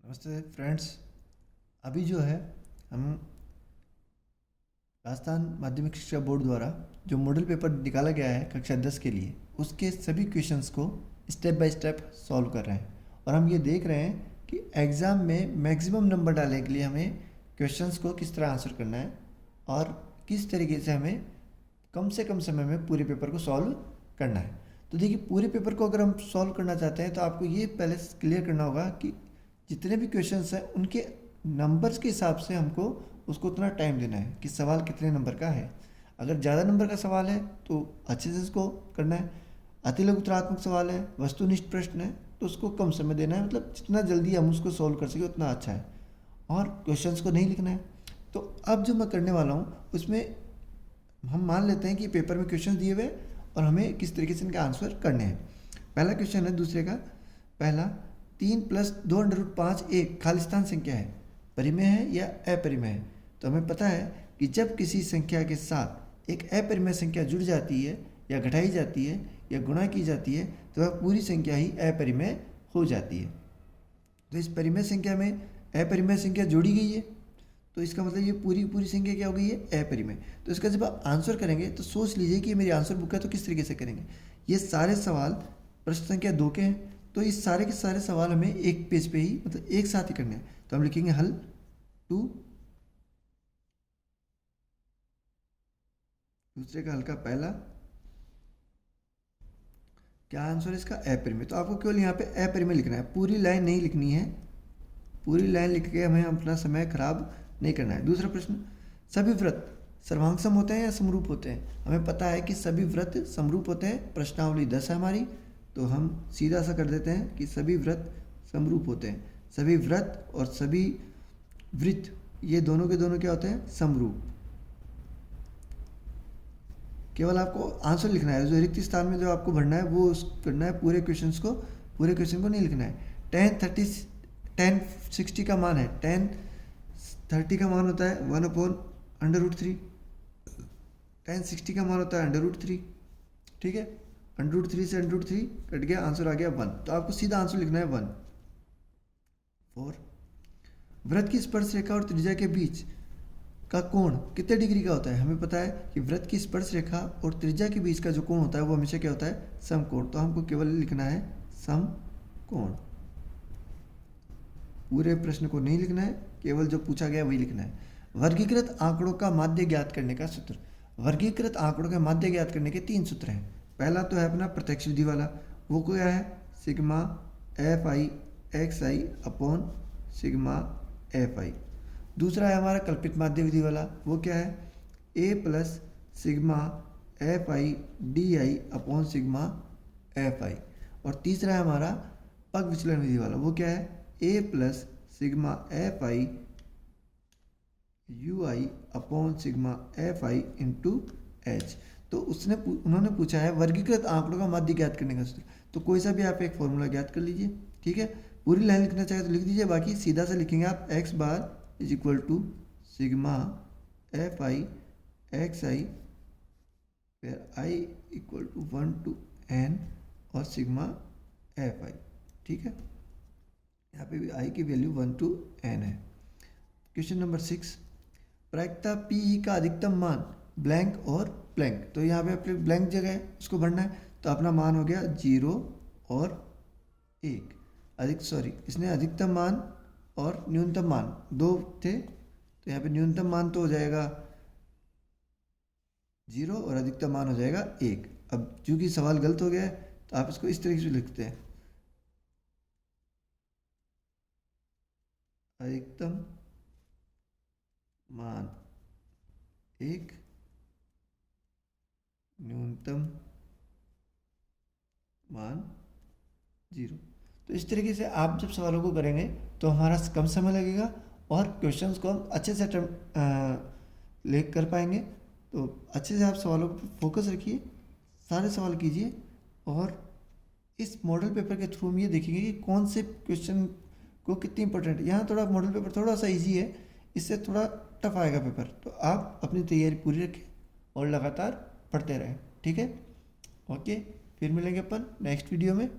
नमस्ते फ्रेंड्स। अभी जो है हम राजस्थान माध्यमिक शिक्षा बोर्ड द्वारा जो मॉडल पेपर निकाला गया है कक्षा 10 के लिए, उसके सभी क्वेश्चंस को स्टेप बाय स्टेप सॉल्व कर रहे हैं। और हम ये देख रहे हैं कि एग्ज़ाम में मैक्सिमम नंबर डालने के लिए हमें क्वेश्चंस को किस तरह आंसर करना है और किस तरीके से हमें कम से कम समय में पूरे पेपर को सॉल्व करना है। तो देखिए, पूरे पेपर को अगर हम सॉल्व करना चाहते हैं तो आपको ये पहले क्लियर करना होगा कि जितने भी क्वेश्चंस हैं उनके नंबर्स के हिसाब से हमको उसको उतना टाइम देना है कि सवाल कितने नंबर का है। अगर ज़्यादा नंबर का सवाल है तो अच्छे से उसको करना है। अतिलघु उत्तरात्मक सवाल है, वस्तुनिष्ठ प्रश्न है, तो उसको कम समय देना है। मतलब जितना जल्दी हम उसको सॉल्व कर सके उतना अच्छा है। और क्वेश्चंस को नहीं लिखना है। तो अब जो मैं करने वाला हूँ उसमें हम मान लेते हैं कि पेपर में क्वेश्चन दिए हुए और हमें किस तरीके से इनका आंसर करने हैं। पहला क्वेश्चन है दूसरे का। पहला, 3+2√5 एक खालिस्तान संख्या है, परिमेय है या अपरिमेय है। तो हमें पता है कि जब किसी संख्या के साथ एक अपरिमेय संख्या जुड़ जाती है या घटाई जाती है या गुणा की जाती है तो वह पूरी संख्या ही अपरिमेय हो जाती है। तो इस परिमेय संख्या में अपरिमेय संख्या जोड़ी गई है, तो इसका मतलब ये पूरी पूरी संख्या क्या हो गई है, अपरिमेय। तो इसका जब आप आंसर करेंगे तो सोच लीजिए कि ये मेरी आंसर बुक है, तो किस तरीके से करेंगे। ये सारे सवाल प्रश्न संख्या 2 के हैं, तो इस सारे के सारे सवाल हमें एक पेज पे ही मतलब एक साथ ही करने हैं। तो हम लिखेंगे हल 2, दूसरे का हल का पहला, क्या आंसर है इसका, अपरिमेय। तो आपको केवल यहाँ पे अपरिमेय लिखना है, पूरी लाइन नहीं लिखनी है। पूरी लाइन लिख के हमें अपना समय खराब नहीं करना है। दूसरा प्रश्न, सभी व्रत सर्वांग होते हैं या समरूप होते हैं। हमें पता है कि सभी व्रत समरूप होते हैं। प्रश्नावली 10 है हमारी, तो हम सीधा सा कर देते हैं कि सभी व्रत समरूप होते हैं। सभी व्रत और सभी वृत्त ये दोनों के दोनों क्या होते हैं, समरूप। केवल आपको आंसर लिखना है, जो रिक्त स्थान में जो आपको भरना है वो करना है। पूरे क्वेश्चन को नहीं लिखना है। tan 60 का मान है, tan 30 का मान होता है 1/√3, tan 60 का मान होता है √3। ठीक है, √3 से √3 कट गया, आंसर आ गया 1। तो आपको सीधा आंसर लिखना है 1। 4, वृत्त की स्पर्श रेखा और त्रिज्या के बीच का कोण कितने डिग्री का होता है। हमें पता है कि वृत्त की स्पर्श रेखा और त्रिज्या के बीच का जो कोण होता है वो हमेशा क्या होता है, समकोण। तो हमको केवल लिखना है समकोण। पूरे प्रश्न को नहीं लिखना है, केवल जो पूछा गया वही लिखना है। वर्गीकृत आंकड़ों का माध्य ज्ञात करने का सूत्र। वर्गीकृत आंकड़ों का माध्य ज्ञात करने के 3 सूत्र हैं। पहला तो है अपना प्रत्यक्ष विधि वाला, वो क्या है, sigma fi xi upon sigma fi। दूसरा है हमारा कल्पित माध्य विधि वाला, वो क्या है, a+ sigma fi di upon sigma fi। और तीसरा है हमारा पग विचलन विधि वाला, वो क्या है, a+ sigma fi ui upon sigma fi into h। तो उन्होंने पूछा है वर्गीकृत आंकड़ों का माध्य ज्ञात करने का सूत्र। तो कोई सा भी आप एक फॉर्मूला ज्ञात कर लीजिए। ठीक है, पूरी लाइन लिखना चाहे तो लिख दीजिए, बाकी सीधा सा लिखेंगे आप x bar is equal to sigma fi xi फिर i equal to 1 to n और सिग्मा fi। ठीक है, यहाँ पे भी i की वैल्यू 1 to n है। क्वेश्चन नंबर 6, प्रायिकता पी का अधिकतम मान ब्लैंक और ब्लैंक। तो यहाँ पे अपने ब्लैंक जगह है उसको भरना है। तो अपना मान हो गया 0 और 1। इसने अधिकतम मान और न्यूनतम मान 2 थे, तो यहाँ पे न्यूनतम मान तो हो जाएगा 0 और अधिकतम मान हो जाएगा 1। अब चूंकि सवाल गलत हो गया है तो आप इसको इस तरीके से लिखते हैं, अधिकतम मान 1, न्यूनतम मान 0। तो इस तरीके से आप जब सवालों को करेंगे तो हमारा कम समय लगेगा और क्वेश्चंस को हम अच्छे से ले कर पाएंगे। तो अच्छे से आप सवालों पर फोकस रखिए, सारे सवाल कीजिए और इस मॉडल पेपर के थ्रू हम ये देखेंगे कि कौन से क्वेश्चन को कितनी इंपॉर्टेंट है। यहाँ थोड़ा मॉडल पेपर थोड़ा सा ईजी है, इससे थोड़ा टफ आएगा पेपर। तो आप अपनी तैयारी पूरी रखें और लगातार पढ़ते रहें। ठीक है, ओके, फिर मिलेंगे अपन नेक्स्ट वीडियो में।